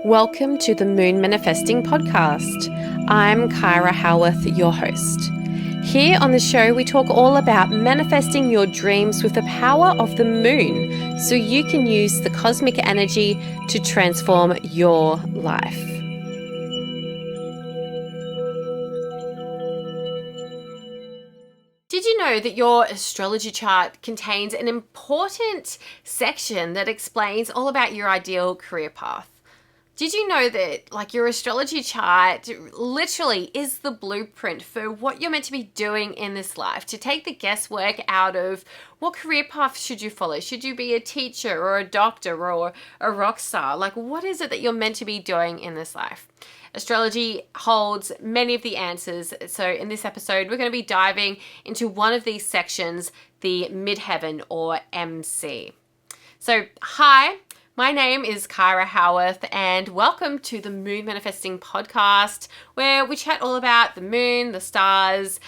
Welcome to the Moon Manifesting Podcast. I'm Kyra, Howearth, your host. Here on the show, we talk all about manifesting your dreams with the power of the moon so you can use the cosmic energy to transform your life. Did you know that your astrology chart contains an important section that explains all about your ideal career path? Did you know that your astrology chart literally is the blueprint for what you're meant to be doing in this life, to take the guesswork out of what career path should you follow? Should you be a teacher or a doctor or a rock star? What is it that you're meant to be doing in this life? Astrology holds many of the answers. So in this episode, we're going to be diving into one of these sections, the midheaven or MC. So hi. My name is Kyra Howearth and welcome to the Moon Manifesting Podcast, where we chat all about the moon, the stars,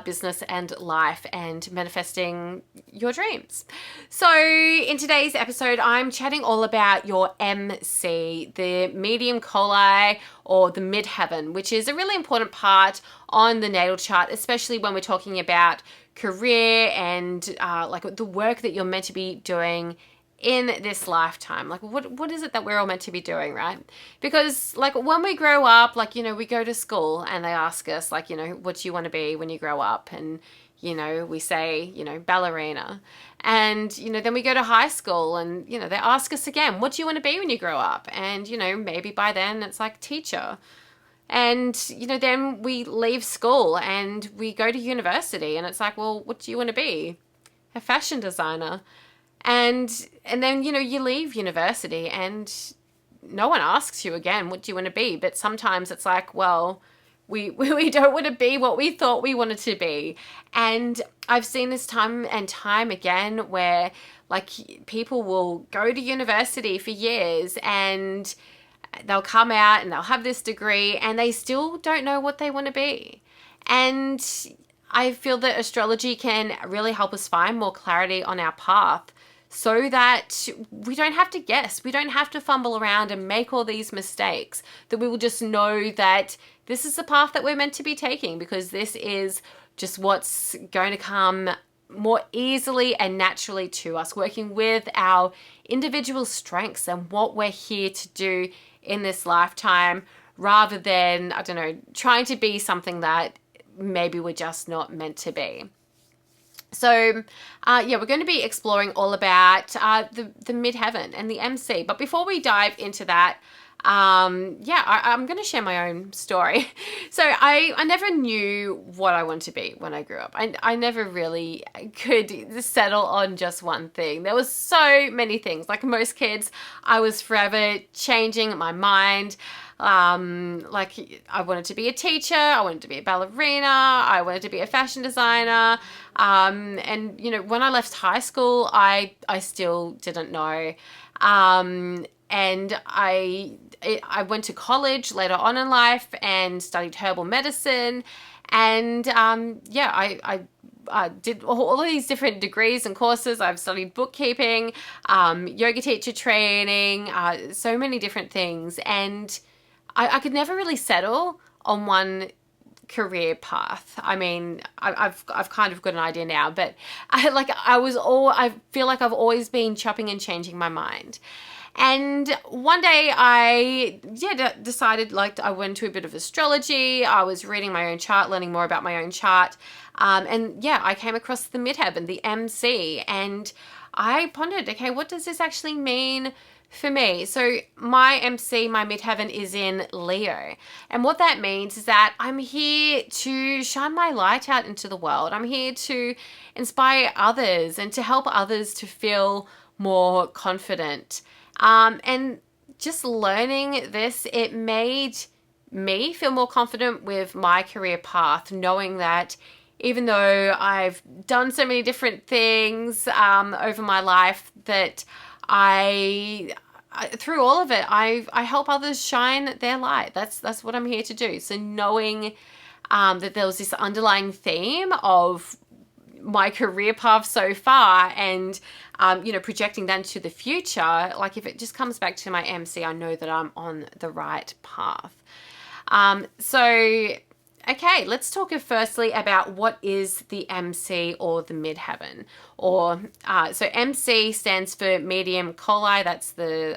business and life, and manifesting your dreams. So in today's episode, I'm chatting all about your MC, the medium coli or the midheaven, which is a really important part on the natal chart, especially when we're talking about career and the work that you're meant to be doing in this lifetime. What is it that we're all meant to be doing, right? Because when we grow up, we go to school and they ask us what do you want to be when you grow up? And we say ballerina. And then we go to high school and they ask us again, what do you want to be when you grow up? And maybe by then it's teacher. And then we leave school and we go to university and it's well, what do you want to be? A fashion designer. And then, you leave university and no one asks you again, what do you want to be? But sometimes it's well, we don't want to be what we thought we wanted to be. And I've seen this time and time again where people will go to university for years and they'll come out and they'll have this degree and they still don't know what they want to be. And I feel that astrology can really help us find more clarity on our path, so that we don't have to guess, we don't have to fumble around and make all these mistakes, that we will just know that this is the path that we're meant to be taking because this is just what's going to come more easily and naturally to us, working with our individual strengths and what we're here to do in this lifetime, rather than, trying to be something that maybe we're just not meant to be. So, we're going to be exploring all about the midheaven and the MC. But before we dive into that, I'm going to share my own story. So I never knew what I wanted to be when I grew up. I never really could settle on just one thing. There was so many things. Like most kids, I was forever changing my mind. I wanted to be a teacher, I wanted to be a ballerina, I wanted to be a fashion designer. And when I left high school, I still didn't know. And I went to college later on in life and studied herbal medicine. And I did all of these different degrees and courses. I've studied bookkeeping, yoga teacher training, so many different things. And I could never really settle on one career path. I mean, I've kind of got an idea now, but I feel like I've always been chopping and changing my mind. And one day I decided I went to a bit of astrology. I was reading my own chart, learning more about my own chart. I came across the midheaven, the MC, and I pondered, okay, what does this actually mean for me? So my MC, my midheaven, is in Leo. And what that means is that I'm here to shine my light out into the world. I'm here to inspire others and to help others to feel more confident. And just learning this, it made me feel more confident with my career path, knowing that even though I've done so many different things over my life, that I through all of it, I help others shine their light. That's what I'm here to do. So knowing that there was this underlying theme of my career path so far and, projecting that to the future, like if it just comes back to my MC, I know that I'm on the right path. Okay, let's talk firstly about what is the MC or the midheaven. So MC stands for medium coli. That's the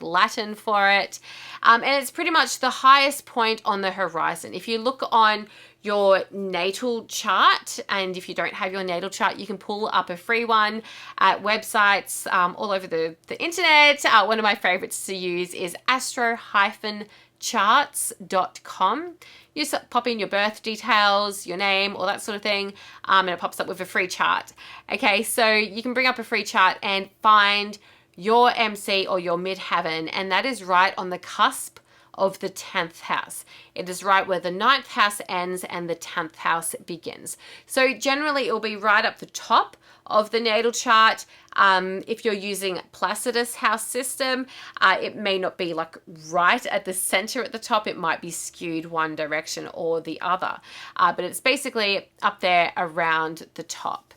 Latin for it, and it's pretty much the highest point on the horizon. If you look on your natal chart, and if you don't have your natal chart, you can pull up a free one at websites all over the internet. One of my favorites to use is astro-charts.com. You just pop in your birth details, your name, all that sort of thing, and it pops up with a free chart. Okay, so you can bring up a free chart and find your MC or your midheaven, and that is right on the cusp of the 10th house. It is right where the 9th house ends and the 10th house begins. So generally it will be right up the top of the natal chart. If you're using Placidus house system, it may not be like right at the center at the top. It might be skewed one direction or the other, but it's basically up there around the top.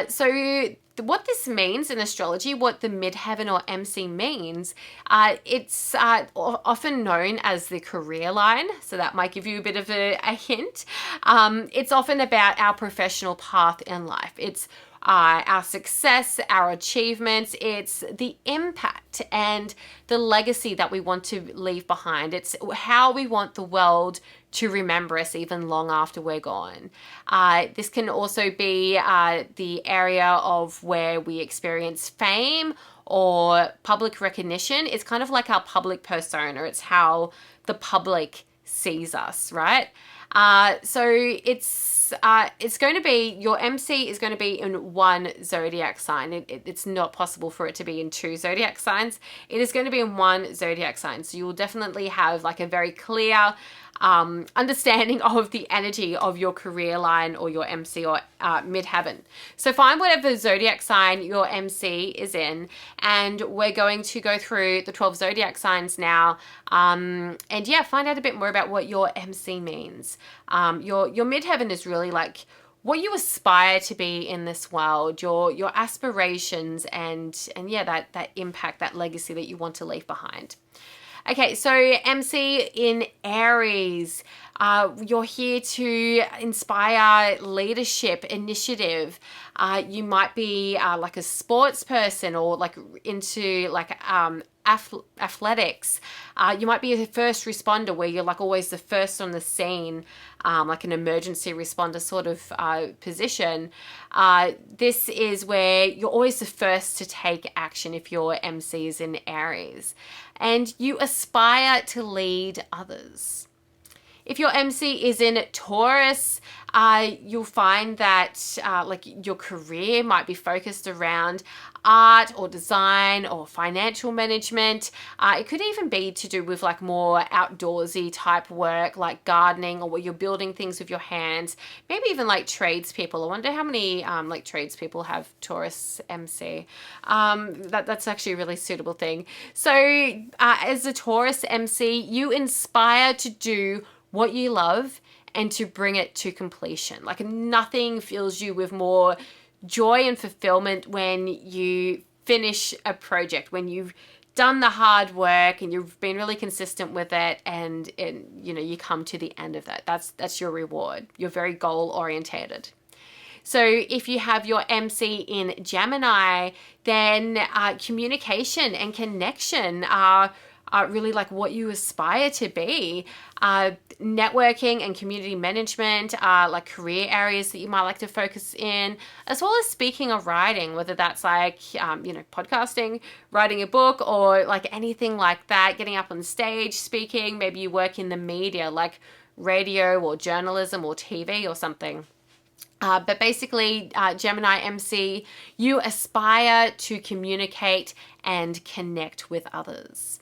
So what this means in astrology, what the midheaven or MC means, it's often known as the career line. So that might give you a bit of a hint. It's often about our professional path in life. It's our success, our achievements. It's the impact and the legacy that we want to leave behind. It's how we want the world to remember us even long after we're gone. This can also be the area of where we experience fame or public recognition. It's kind of like our public persona. It's how the public sees us, right? So it's going to be, your MC is going to be in one zodiac sign. It's not possible for it to be in two zodiac signs. It is going to be in one zodiac sign. So you will definitely have like a very clear understanding of the energy of your career line or your MC or midheaven. So find whatever zodiac sign your MC is in, and we're going to go through the 12 zodiac signs now, and find out a bit more about what your MC means. Your midheaven is really like what you aspire to be in this world, your aspirations, and that impact, that legacy that you want to leave behind. Okay, so MC in Aries, you're here to inspire leadership, initiative. You might be like a sports person or like into like athletics. You might be a first responder where you're like always the first on the scene, like an emergency responder sort of position. This is where you're always the first to take action if your MC is in Aries. And you aspire to lead others. If your MC is in Taurus, you'll find that like your career might be focused around art or design or financial management. It could even be to do with like more outdoorsy type work like gardening, or where you're building things with your hands. Maybe even like tradespeople. I wonder how many like tradespeople have Taurus MC. That's actually a really suitable thing. So as a Taurus MC, you inspire to do what you love and to bring it to completion. Like nothing fills you with more joy and fulfillment when you finish a project, when you've done the hard work and you've been really consistent with it, and you come to the end of that. That's your reward. You're very goal orientated. So if you have your MC in Gemini, then communication and connection are really like what you aspire to be. Networking and community management are like career areas that you might like to focus in, as well as speaking or writing, whether that's like, podcasting, writing a book, or like anything like that, getting up on stage, speaking. Maybe you work in the media like radio or journalism or TV or something. But basically, Gemini MC, you aspire to communicate and connect with others.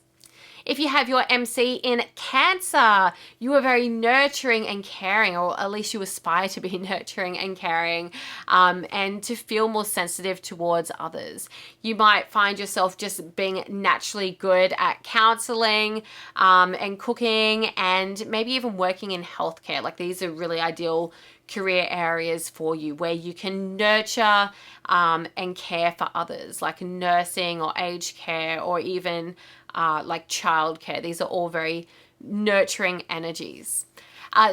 If you have your MC in Cancer, you are very nurturing and caring, or at least you aspire to be nurturing and caring, and to feel more sensitive towards others. You might find yourself just being naturally good at counseling and cooking, and maybe even working in healthcare. Like these are really ideal career areas for you where you can nurture and care for others, like nursing or aged care, or even like childcare. These are all very nurturing energies.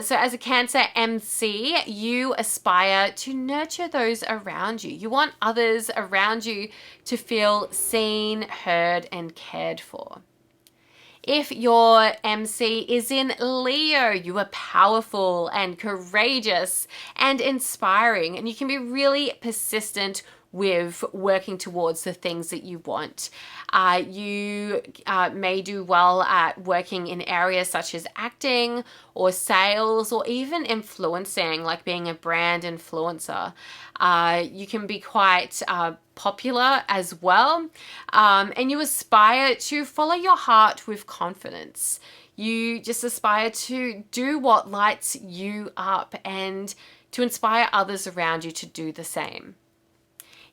So as a Cancer MC, you aspire to nurture those around you. You want others around you to feel seen, heard, and cared for. If your MC is in Leo, you are powerful and courageous and inspiring, and you can be really persistent with working towards the things that you want. You may do well at working in areas such as acting or sales, or even influencing, like being a brand influencer. You can be quite popular as well, and you aspire to follow your heart with confidence. You just aspire to do what lights you up and to inspire others around you to do the same.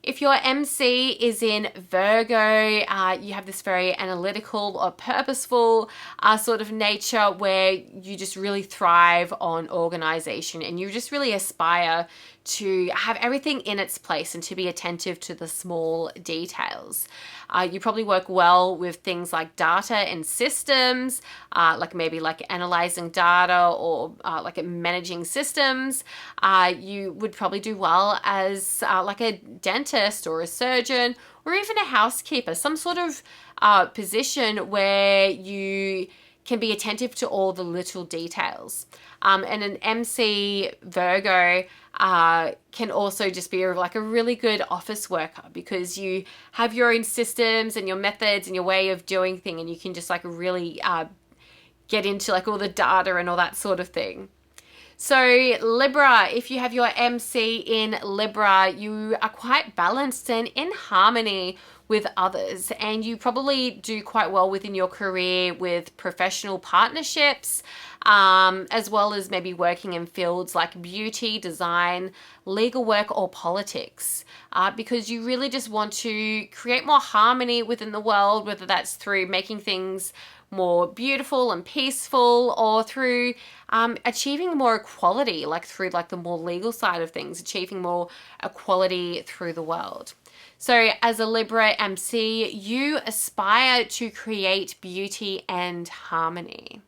If your MC is in Virgo, you have this very analytical or purposeful sort of nature where you just really thrive on organization, and you just really aspire to have everything in its place and to be attentive to the small details. You probably work well with things like data and systems, like maybe like analyzing data or like managing systems. You would probably do well as like a dentist or a surgeon or even a housekeeper, some sort of position where you can be attentive to all the little details. And an MC Virgo can also just be like a really good office worker, because you have your own systems and your methods and your way of doing things, and you can just like really get into like all the data and all that sort of thing. So Libra, if you have your MC in Libra, you are quite balanced and in harmony with others, and you probably do quite well within your career with professional partnerships, as well as maybe working in fields like beauty, design, legal work, or politics, because you really just want to create more harmony within the world, whether that's through making things more beautiful and peaceful, or through achieving more equality, like through like the more legal side of things, achieving more equality through the world. So as a Libra MC, you aspire to create beauty and harmony.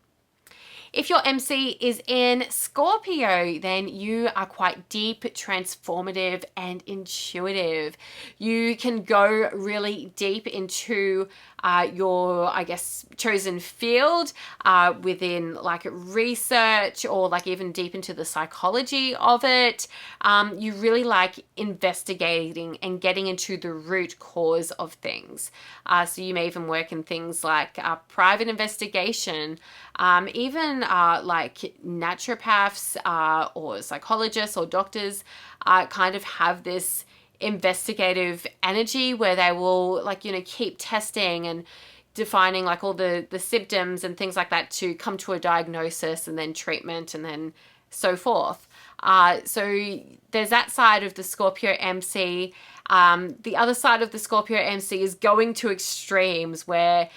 If your MC is in Scorpio, then you are quite deep, transformative, and intuitive. You can go really deep into your, I guess, chosen field within like research, or like even deep into the psychology of it. You really like investigating and getting into the root cause of things. So you may even work in things like private investigation, even like naturopaths or psychologists or doctors kind of have this investigative energy where they will like, you know, keep testing and defining like all the symptoms and things like that to come to a diagnosis and then treatment and then so forth. So there's that side of the Scorpio MC. The other side of the Scorpio MC is going to extremes where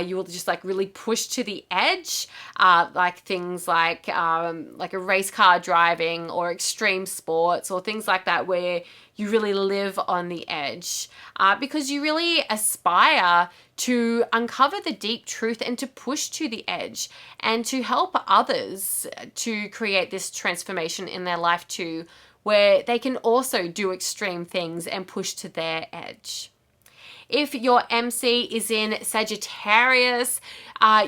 you will just like really push to the edge, like things like a race car driving or extreme sports or things like that, where you really live on the edge because you really aspire to uncover the deep truth and to push to the edge and to help others to create this transformation in their life too, where they can also do extreme things and push to their edge. If your MC is in Sagittarius,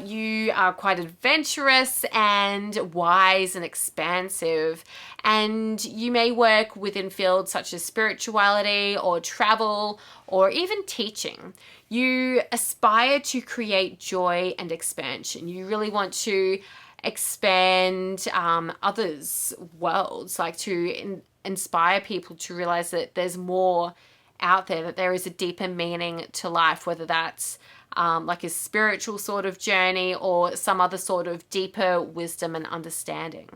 you are quite adventurous and wise and expansive, and you may work within fields such as spirituality or travel or even teaching. You aspire to create joy and expansion. You really want to expand others' worlds, like to inspire people to realize that there's more out there, that there is a deeper meaning to life, whether that's like a spiritual sort of journey or some other sort of deeper wisdom and understanding.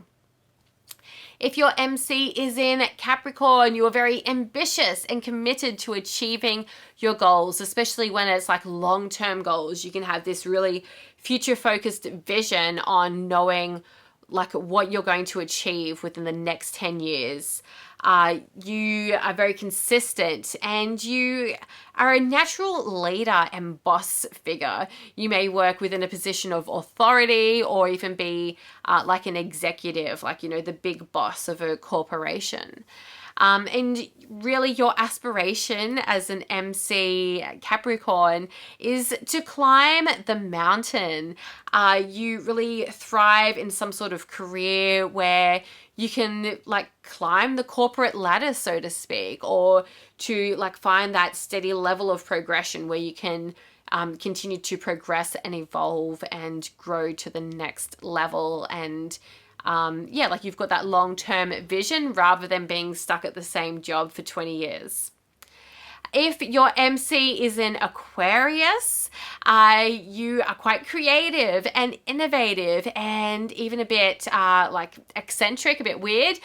If your MC is in Capricorn, you are very ambitious and committed to achieving your goals, especially when it's like long-term goals. You can have this really future-focused vision on knowing like what you're going to achieve within the next 10 years. You are very consistent and you are a natural leader and boss figure. You may work within a position of authority or even be like an executive, like, you know, the big boss of a corporation. And really your aspiration as an MC Capricorn is to climb the mountain. You really thrive in some sort of career where you can like climb the corporate ladder, so to speak, or to like find that steady level of progression where you can continue to progress and evolve and grow to the next level. And yeah, like you've got that long-term vision rather than being stuck at the same job for 20 years. If your MC is in Aquarius, you are quite creative and innovative and even a bit like eccentric, a bit weird,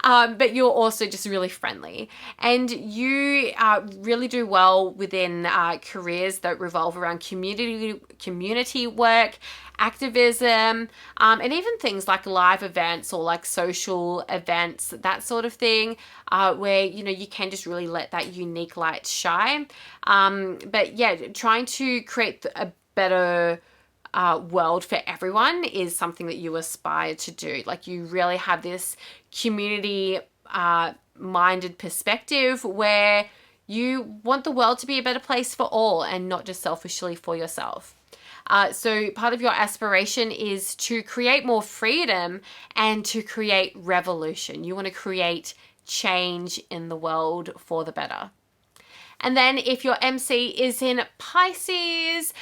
but you're also just really friendly. And you really do well within careers that revolve around community work, activism, and even things like live events or like social events, that sort of thing, where, you know, you can just really let that unique light shine. But yeah, trying to create a better world for everyone is something that you aspire to do. Like you really have this community minded perspective where you want the world to be a better place for all and not just selfishly for yourself. So part of your aspiration is to create more freedom and to create revolution. You want to create change in the world for the better. And then if your MC is in Pisces,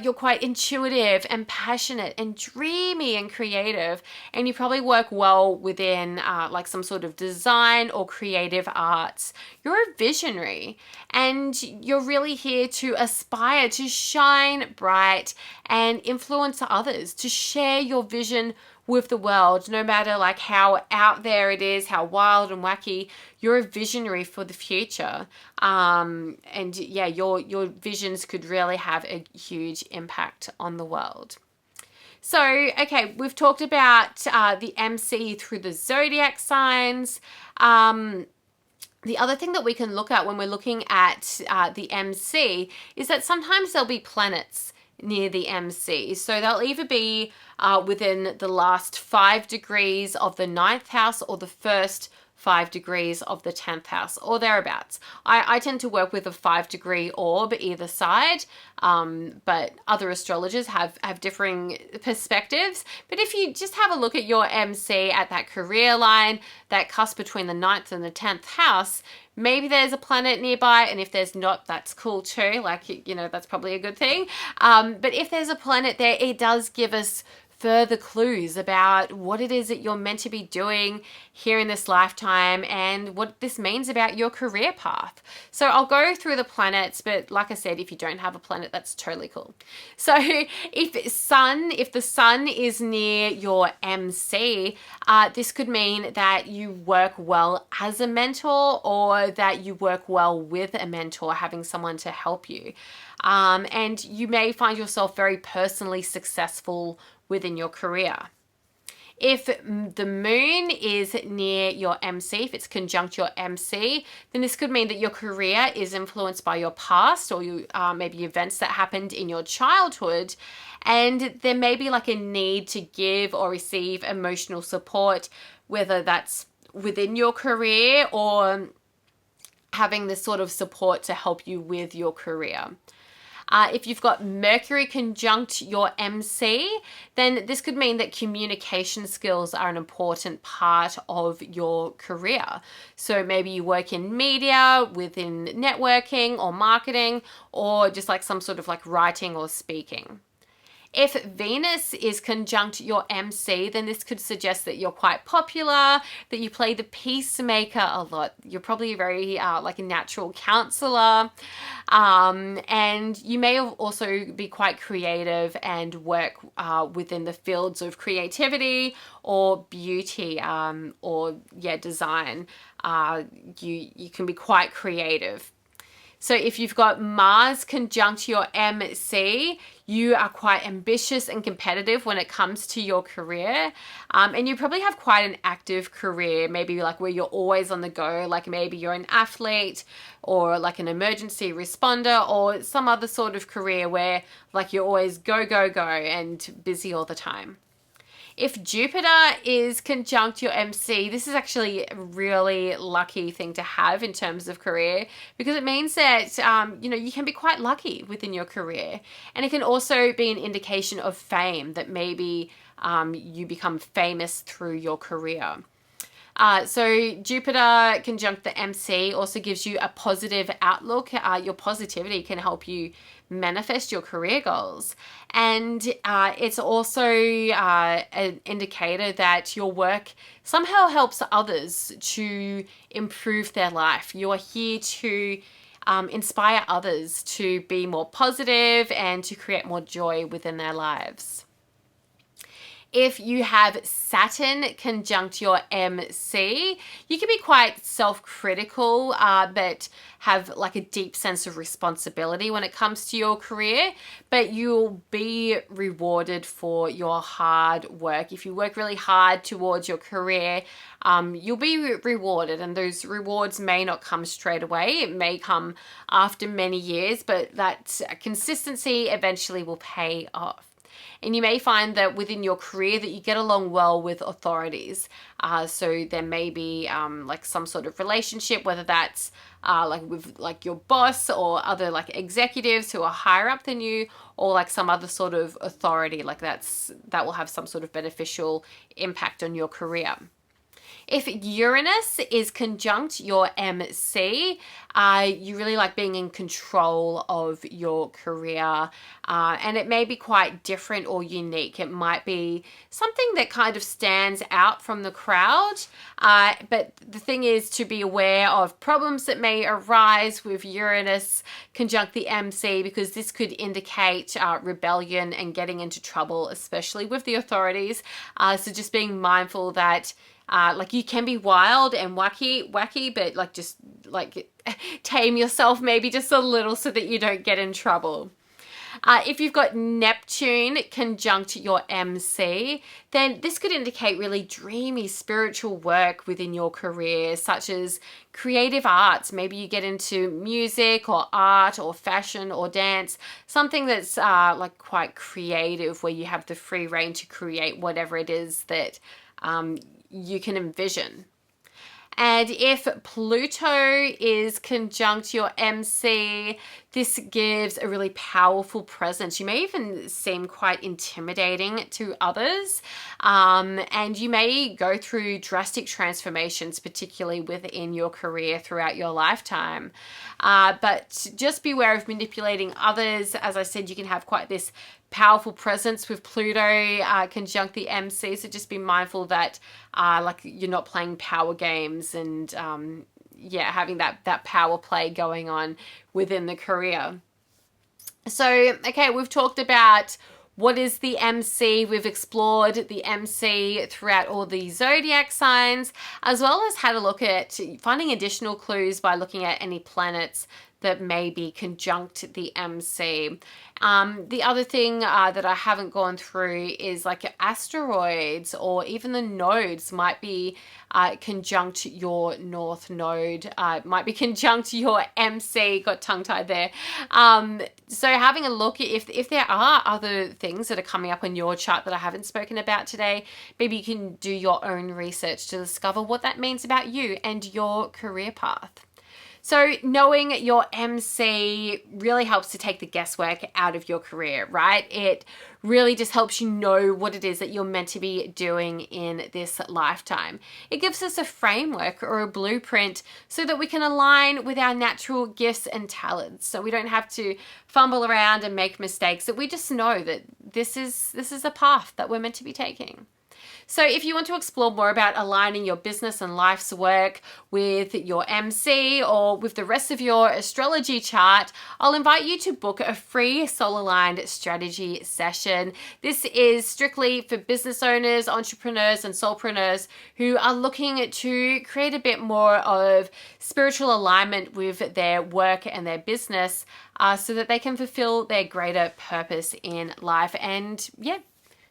you're quite intuitive and passionate and dreamy and creative. And you probably work well within like some sort of design or creative arts. You're a visionary and you're really here to aspire to shine bright and influence others, to share your vision with the world, no matter like how out there it is, how wild and wacky. You're a visionary for the future. And yeah, your visions could really have a huge impact on the world. So, okay, we've talked about the MC through the zodiac signs. The other thing that we can look at when we're looking at the MC is that sometimes there'll be planets near the MC. So they'll either be within the last 5 degrees of the 9th house or the first 5 degrees of the 10th house or thereabouts. I tend to work with a 5-degree orb either side, but other astrologers have differing perspectives. But if you just have a look at your MC at that career line, that cusp between the 9th and the 10th house, maybe there's a planet nearby, and if there's not, that's cool too. Like, you know, that's probably a good thing. But if there's a planet there, it does give us further clues about what it is that you're meant to be doing here in this lifetime and what this means about your career path. So I'll go through the planets, but like I said, if you don't have a planet, that's totally cool. So if the sun is near your MC, this could mean that you work well as a mentor or that you work well with a mentor, having someone to help you. And you may find yourself very personally successful within your career. If the moon is near your MC, if it's conjunct your MC, then this could mean that your career is influenced by your past or maybe events that happened in your childhood. And there may be like a need to give or receive emotional support, whether that's within your career or having this sort of support to help you with your career. If you've got Mercury conjunct your MC, then this could mean that communication skills are an important part of your career. So maybe you work in media, within networking or marketing, or just like some sort of like writing or speaking. If Venus is conjunct your MC, then this could suggest that you're quite popular, that you play the peacemaker a lot. You're probably very like a natural counselor. And you may also be quite creative and work within the fields of creativity or beauty or design. You can be quite creative. So if you've got Mars conjunct your MC, you are quite ambitious and competitive when it comes to your career. And you probably have quite an active career, maybe like where you're always on the go, like maybe you're an athlete or like an emergency responder or some other sort of career where like you're always go, go, go and busy all the time. If Jupiter is conjunct your MC, this is actually a really lucky thing to have in terms of career, because it means that, you can be quite lucky within your career. And it can also be an indication of fame, that maybe you become famous through your career. So Jupiter conjunct the MC also gives you a positive outlook. Your positivity can help you manifest your career goals. And it's also an indicator that your work somehow helps others to improve their life. You're here to inspire others to be more positive and to create more joy within their lives. If you have Saturn conjunct your MC, you can be quite self-critical, but have like a deep sense of responsibility when it comes to your career, but you'll be rewarded for your hard work. If you work really hard towards your career, you'll be rewarded, and those rewards may not come straight away. It may come after many years, but that consistency eventually will pay off. And you may find that within your career that you get along well with authorities. So there may be like some sort of relationship, whether that's like with like your boss or other like executives who are higher up than you, or like some other sort of authority, like that will have some sort of beneficial impact on your career. If Uranus is conjunct your MC, you really like being in control of your career, and it may be quite different or unique. It might be something that kind of stands out from the crowd, but the thing is to be aware of problems that may arise with Uranus conjunct the MC, because this could indicate rebellion and getting into trouble, especially with the authorities. So just being mindful that like you can be wild and wacky, but like just like tame yourself maybe just a little so that you don't get in trouble. If you've got Neptune conjunct your MC, then this could indicate really dreamy spiritual work within your career, such as creative arts. Maybe you get into music or art or fashion or dance, something that's like quite creative, where you have the free rein to create whatever it is that you can envision. And if Pluto is conjunct your MC, this gives a really powerful presence. You may even seem quite intimidating to others, and you may go through drastic transformations, particularly within your career throughout your lifetime. But just beware of manipulating others. As I said, you can have quite this powerful presence with Pluto conjunct the MC, so just be mindful that like you're not playing power games and having that power play going on within the career. So okay, we've talked about what is the MC. We've explored the MC throughout all the zodiac signs, as well as had a look at finding additional clues by looking at any planets that may be conjunct the MC. The other thing that I haven't gone through is like asteroids, or even the nodes might be conjunct your North Node, might be conjunct your MC, got tongue-tied there. So having a look, if there are other things that are coming up on your chart that I haven't spoken about today, maybe you can do your own research to discover what that means about you and your career path. So knowing your MC really helps to take the guesswork out of your career, right? It really just helps you know what it is that you're meant to be doing in this lifetime. It gives us a framework or a blueprint so that we can align with our natural gifts and talents. So we don't have to fumble around and make mistakes, that we just know that this is a path that we're meant to be taking. So if you want to explore more about aligning your business and life's work with your MC or with the rest of your astrology chart, I'll invite you to book a free soul-aligned strategy session. This is strictly for business owners, entrepreneurs, and soulpreneurs who are looking to create a bit more of spiritual alignment with their work and their business so that they can fulfill their greater purpose in life and,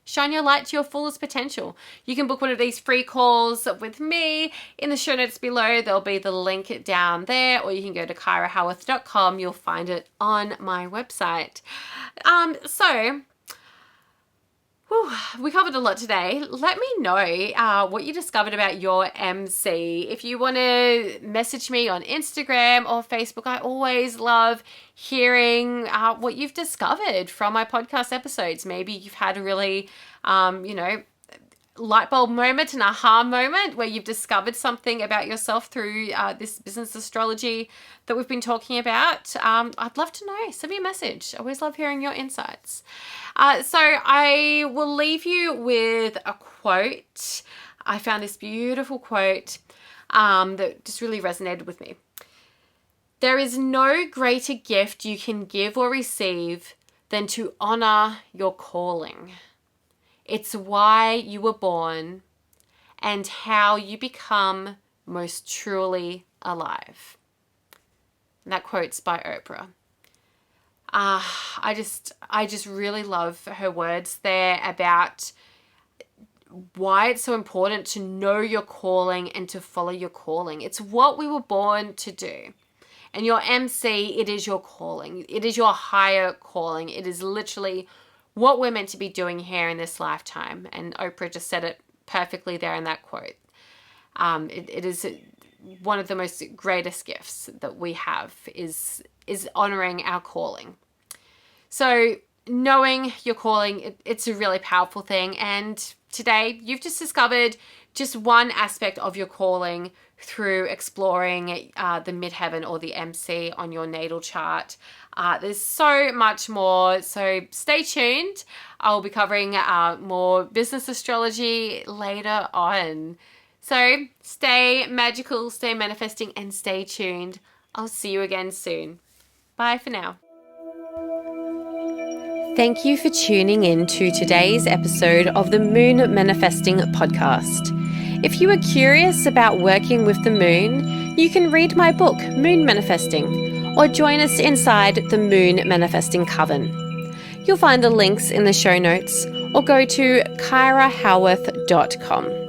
shine your light to your fullest potential. You can book one of these free calls with me. In the show notes below, there'll be the link down there, or you can go to kyrahowearth.com. You'll find it on my website. We covered a lot today. Let me know what you discovered about your MC. If you want to message me on Instagram or Facebook, I always love hearing what you've discovered from my podcast episodes. Maybe you've had a really, light bulb moment, an aha moment where you've discovered something about yourself through this business astrology that we've been talking about. I'd love to know. Send me a message. I always love hearing your insights. So I will leave you with a quote. I found this beautiful quote that just really resonated with me. There is no greater gift you can give or receive than to honor your calling. It's why you were born and how you become most truly alive. And that quote's by Oprah. I just really love her words there about why it's so important to know your calling and to follow your calling. It's what we were born to do. And your MC, it is your calling. It is your higher calling. It is literally what we're meant to be doing here in this lifetime. And Oprah just said it perfectly there in that quote. It is one of the most greatest gifts that we have is honoring our calling. So knowing your calling, it's a really powerful thing. And today you've just discovered just one aspect of your calling through exploring the midheaven or the MC on your natal chart. There's so much more, so stay tuned. I'll be covering more business astrology later on. So stay magical, stay manifesting, and stay tuned. I'll see you again soon. Bye for now. Thank you for tuning in to today's episode of the Moon Manifesting podcast. If you are curious about working with the moon, you can read my book, Moon Manifesting, or join us inside the Moon Manifesting Coven. You'll find the links in the show notes or go to kyrahowearth.com.